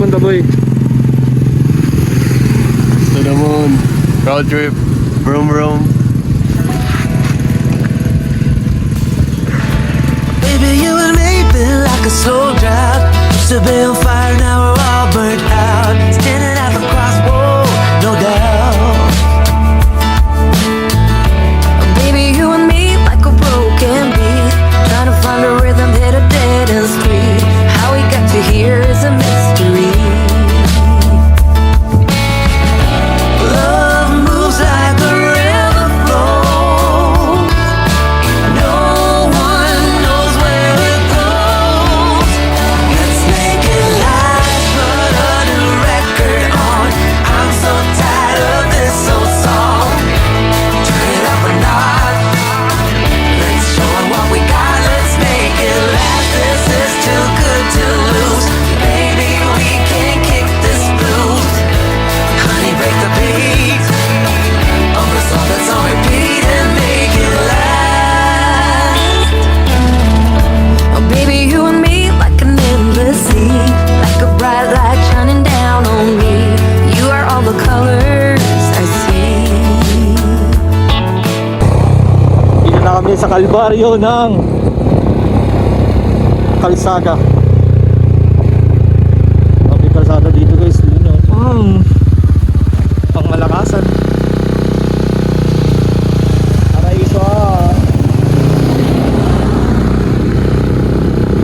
punta boy? To the moon. Road trip. Vroom vroom. Baby, you and me been like a slow drought. Used to be on fire, now we're all burnt out. Standing at the crossroad, no doubt. Baby, you and me like a broken beat, trying to find a rhythm, hit a dead end street. How we got to here is a mystery. Love moves like a river flows. No one knows where it goes. Let's make it last, put a new record on. I'm so tired of this old song. Turn it up a notch. Let's show 'em what we got. Let's make it last. This is too good to lose. Baby, we can kick this blues. Honey, break the beat of the song that's on repeat and make it last. Oh, baby, you and me like an endless sea, like a bright light shining down on me. You are all the colors I see. Dito na kami sa Kalbaryo ng Kalsada. May kalsada dito guys. Yun, pang malakasan. Araiso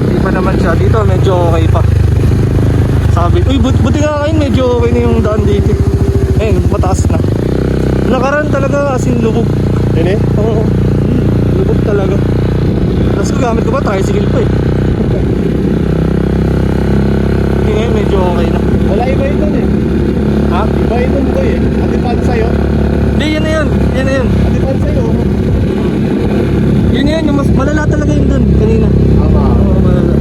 Hindi pa naman siya. Dito medyo okay pa. Sabi, uy buti nga kayo medyo okay na yung daan dito. Ayun, mataas na. Nakaran talaga as in lubog. Yun eh? Oo. Lubog talaga. Tapos gamit ko ba? Tricycle pa eh. Hindi ngayon medyo okay na. Wala iba ito eh. Ha? Iba ito mo eh. Atipan sa'yo. Hindi, yan na yun. Yan na yun. Atipan sa'yo. Yun na yun. Yung mas malala talaga yun dun kanina. Tama. Oo, malala.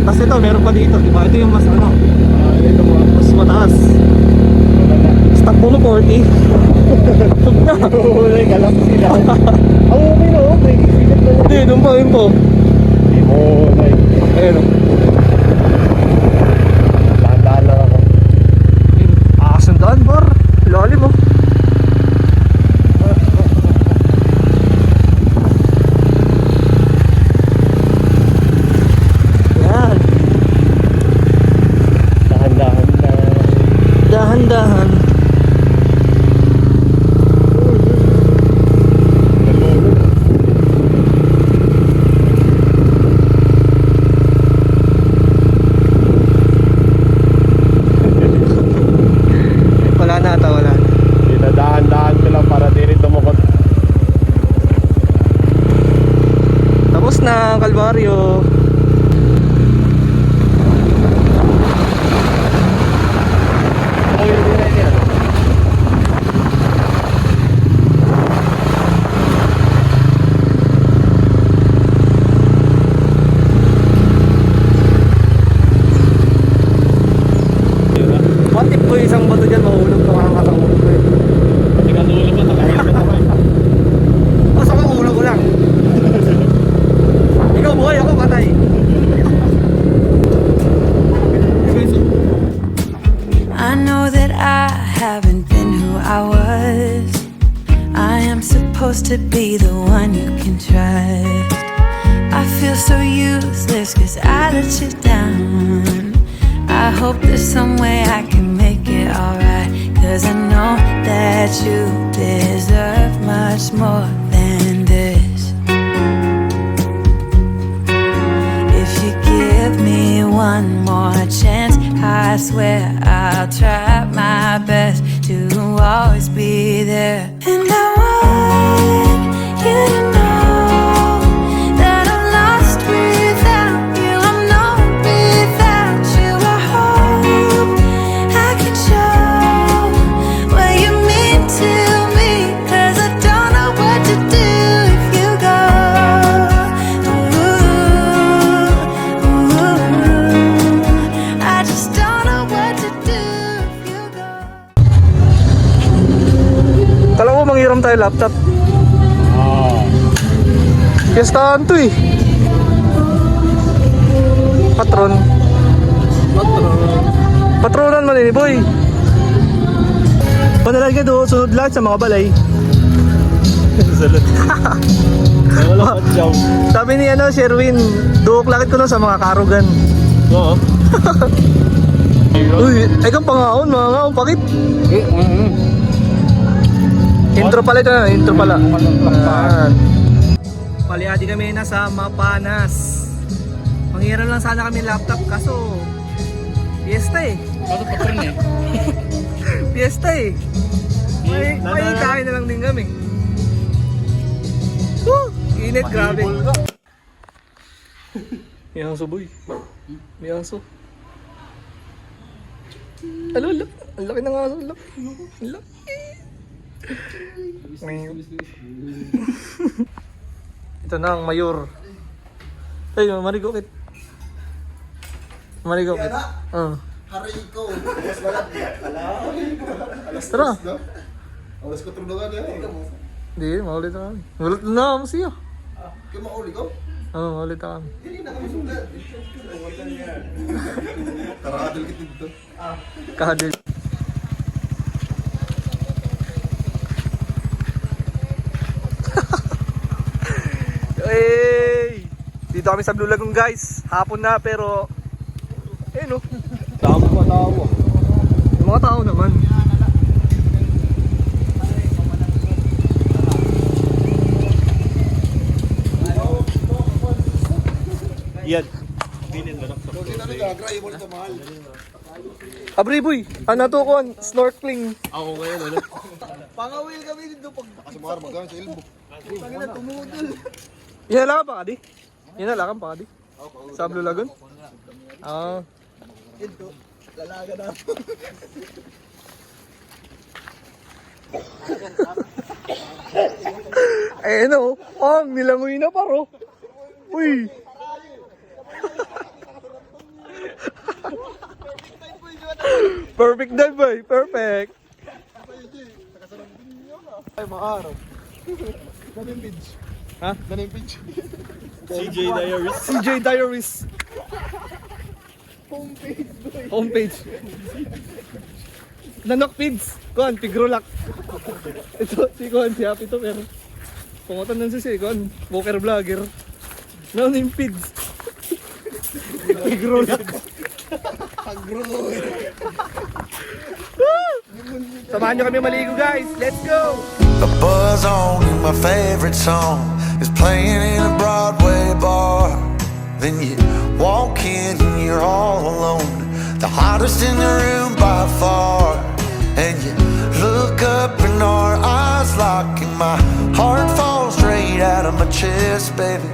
Tapos ito, meron pa dito. Diba? Ito yung mas ano. Ito mo. Mas mataas. Stock mo no 40. Tug na. Hulay ka lang sila. Ang okay na okay. Silip na Hindi, doon pa yun po. Hindi mo na Ayun o. Dahan-dahan lang ako. Akasandaan bar. Ilalim mo. Yan. Dahan-dahan lang. Dahan-dahan. Wala na ata, wala na. Dinadahan-dahan ko lang para di rin tumukot. Tapos na ang Kalbaryo. Patip ko isang bato dyan, mahulog ka makakatawag ko eh. Hindi ka tulog pa talaga. Basta ulo ko lang. Ikaw buhay, ako patay. I know that I haven't been who I was. I am supposed to be the one you can trust. I feel so useless 'cause I let you down. I hope there's some way I can make it alright, 'cause I know that you deserve much more than this. If you give me one more chance, I swear I'll try my best to always be there. And I want you to know that I'm lost without you. I'm not without you. I hope I can show what you mean to me, 'cause I don't know what to do if you go. Ooh, I just don't know what to do if you go. Kala ko manghiram tayo laptop. Kistahan to eh. Patron. ni Boy. Panalag ka doon, sunod lahat sa mga balay. Salot. Wala pa jump. Sabi ni Sherwin, duok lakit ko lang sa mga karugan. Oo. Uy, ay kang pangaon, mga ngaon, pakit. Intro pala ito, intro pala. Paliadi kami na sa Mapanas. Mangiran lang sana kami laptop kaso fiesta eh. Kaso patron eh. Fiesta eh. May kain na lang din kami. Init, grabe. May aso, boy. May aso. Alo, laki. Ang laki ng aso. Ang laki. Ang laki. Ito na ang mayor. Ay, marigokit. Marigokit. Hari ko. Mas balat. Tara. Alas ko tulungan yan. Hindi, maulit na kami. Maulit na kami siya. Kaya mauli ko? Oo, maulit na kami. Hindi na kami sulat. Karadil kita dito. Kahadil. Hey! Dito kami sa Blue Lagoon, guys. Hapon na pero no. Tama pa tao. Yung mga tao naman. Yan. Binin mo na. Hindi na nag-agra. Ibon ito mahal. Abri boy, ano to ko? Snorkeling. Ako ngayon ano? Pangawil kami dito pag sumar magkano sa ilbo. Tangina tumudol. Inalakan pa ka di? Inalakan pa ka di? Sa Blue Lagoon? Ah. Ito. Lalaga na. No. Oh, nilangoy na paro. Uy. Perfect dive boy, perfect. Ay maaraw. Ganun page. Ha? Ganun page. CJ Diaries. CJ Diaries. Homepage boy. Homepage. Nanok feeds. Kuan, pigrolak. Ito, si Kuan, si Happy to pero pumuntan nun si Kuan, poker vlogger. Noon yung feeds. Pigrolak. Samahan nyo kami maligo guys. Let's go! A buzz on and my favorite song is playing in a Broadway bar. Then you walk in and you're all alone, the hottest in the room by far. And you look up and our eyes lock and my heart falls straight out of my chest, baby.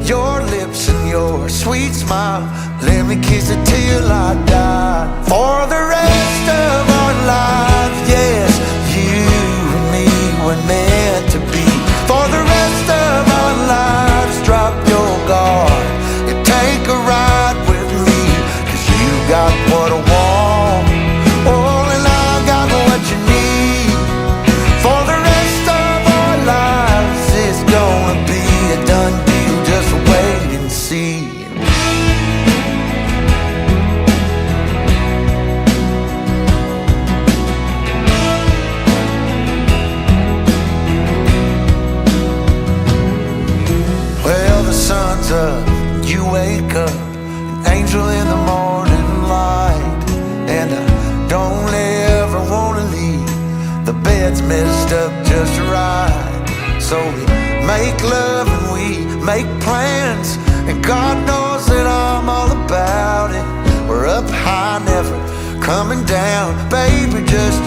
Your lips and your sweet smile, let me kiss it till I die. For the rest of our lives, yes, you and me were meant to be. For the rest of our lives, drop your guard and take a ride with me. 'Cause you got what I want, oh, and I got what you need. For the rest of our lives, it's gonna be a done deal, just wait and see. Well, the sun's up, you wake up, an angel in the morning light. And I don't ever wanna leave, the bed's messed up just right. So we make love and we make plans, and God knows that I'm all about it. We're up high, never coming down, baby, just